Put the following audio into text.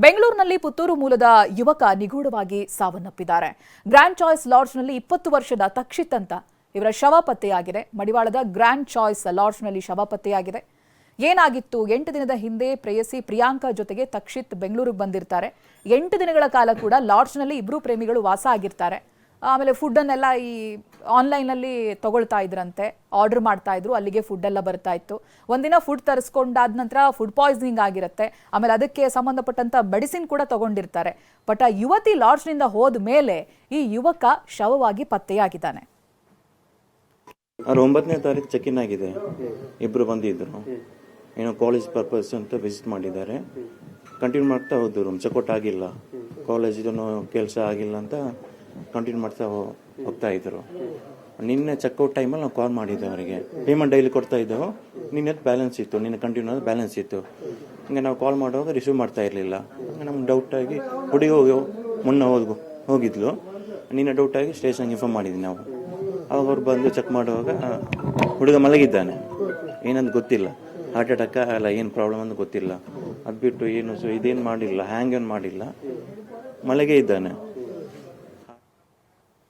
ಬೆಂಗಳೂರಿನಲ್ಲಿ ಪುತ್ತೂರು ಮೂಲದ ಯುವಕ ನಿಗೂಢವಾಗಿ ಸಾವನ್ನಪ್ಪಿದ್ದಾರೆ. ಗ್ರ್ಯಾಂಡ್ ಚಾಯ್ಸ್ ಲಾಡ್ಜ್ನಲ್ಲಿ 20 ವರ್ಷದ ತಕ್ಷಿತ್ ಅಂತ ಇವರ ಶವ ಪತ್ತೆಯಾಗಿದೆ. ಮಡಿವಾಳದ ಗ್ರ್ಯಾಂಡ್ ಚಾಯ್ಸ್ ಲಾಡ್ಜ್ನಲ್ಲಿ ಶವ ಪತ್ತೆಯಾಗಿದೆ. ಏನಾಗಿತ್ತು? 8 ದಿನದ ಹಿಂದೆ ಪ್ರೇಯಸಿ ಪ್ರಿಯಾಂಕಾ ಜೊತೆಗೆ ತಕ್ಷಿತ್ ಬೆಂಗಳೂರಿಗೆ ಬಂದಿರ್ತಾರೆ. 8 ದಿನಗಳ ಕಾಲ ಕೂಡ ಲಾಡ್ಜ್ನಲ್ಲಿ ಇಬ್ಬರು ಪ್ರೇಮಿಗಳು ವಾಸ ಆಗಿರ್ತಾರೆ. ಆಮೇಲೆ ಫುಡ್ ಅನ್ನೆಲ್ಲ ಈ ಆನ್ಲೈನಲ್ಲಿ ತಗೊಳ್ತಾ ಇದ್ರಂತೆ, ಆರ್ಡರ್ ಮಾಡ್ತಾ ಇದ್ರು. ಅಲ್ಲಿಗೆ ಫುಡ್ ಎಲ್ಲ ಬರ್ತಾ ಇತ್ತು. ಒಂದಿನ ಫುಡ್ ತರಿಸ್ಕೊಂಡಾದ ನಂತರ ಫುಡ್ ಪಾಯ್ಸನಿಂಗ್ ಆಗಿರುತ್ತೆ. ಆಮೇಲೆ ಅದಕ್ಕೆ ಸಂಬಂಧಪಟ್ಟಂತ ಮೆಡಿಸಿನ್ ಕೂಡ ತಗೊಂಡಿರ್ತಾರೆ. ಬಟ್ ಆ ಯುವತಿ ಲಾಡ್ಜ್ನಿಂದ ಹೋದ ಮೇಲೆ ಈ ಯುವಕ ಶವವಾಗಿ ಪತ್ತೆಯಾಗಿದ್ದಾನೆ. 9ನೇ ತಾರೀಕು ಚೆಕ್ ಇನ್ ಆಗಿದೆ. ಇಬ್ರು ಬಂದಿದ್ರು, ಏನೋ ಕಾಲೇಜ್ ಪರ್ಪಸ್ ಅಂತ ವಿಸಿಟ್ ಮಾಡಿದ್ದಾರೆ. ಕಂಟಿನ್ಯೂ ಮಾಡ್ತಾ ಹೋದ್ರು. ಚೆಕ್ಔಟ್ ಆಗಿಲ್ಲ, ಕಾಲೇಜ್ ಇದನ್ನು ಕೆಲಸ ಆಗಿಲ್ಲ ಅಂತ ಕಂಟಿನ್ಯೂ ಮಾಡ್ತಾ ಹೋಗ್ತಾ ಇದ್ರು. ನಿನ್ನೆ ಚೆಕ್ಔಟ್ ಟೈಮಲ್ಲಿ ನಾವು ಕಾಲ್ ಮಾಡಿದ್ದೆ ಅವರಿಗೆ. ಪೇಮೆಂಟ್ ಡೈಲಿ ಕೊಡ್ತಾ ಇದ್ದೆವು. ನಿನ್ನೆ ಬ್ಯಾಲೆನ್ಸ್ ಇತ್ತು, ನಿನ್ನೆ ಕಂಟಿನ್ಯೂ ಬ್ಯಾಲೆನ್ಸ್ ಇತ್ತು. ಹಂಗೆ ನಾವು ಕಾಲ್ ಮಾಡುವಾಗ ರಿಸೀವ್ ಮಾಡ್ತಾ ಇರಲಿಲ್ಲ. ನಮ್ಗೆ ಡೌಟ್ ಆಗಿ ಹುಡುಗಿ ಮುನ್ನ ಹೋಗಿದ್ಲು. ನಿನ್ನೆ ಡೌಟ್ ಆಗಿ ಸ್ಟೇಷನ್ಗೆ ಇನ್ಫಾರ್ಮ್ ಮಾಡಿದ್ವಿ ನಾವು. ಅವಾಗ ಅವ್ರು ಬಂದು ಚೆಕ್ ಮಾಡುವಾಗ ಹುಡುಗ ಮಲಗಿದ್ದಾನೆ. ಏನಂತ ಗೊತ್ತಿಲ್ಲ, ಹಾರ್ಟ್ ಅಟ್ಯಾಕ್ ಅಲ್ಲ ಏನು ಪ್ರಾಬ್ಲಮ್ ಅಂತ ಗೊತ್ತಿಲ್ಲ. ಅದು ಬಿಟ್ಟು ಏನು ಇದೇನು ಮಾಡಿಲ್ಲ, ಹ್ಯಾಂಗ್ ಏನು ಮಾಡಿಲ್ಲ, ಮಲಗೇ ಇದ್ದಾನೆ.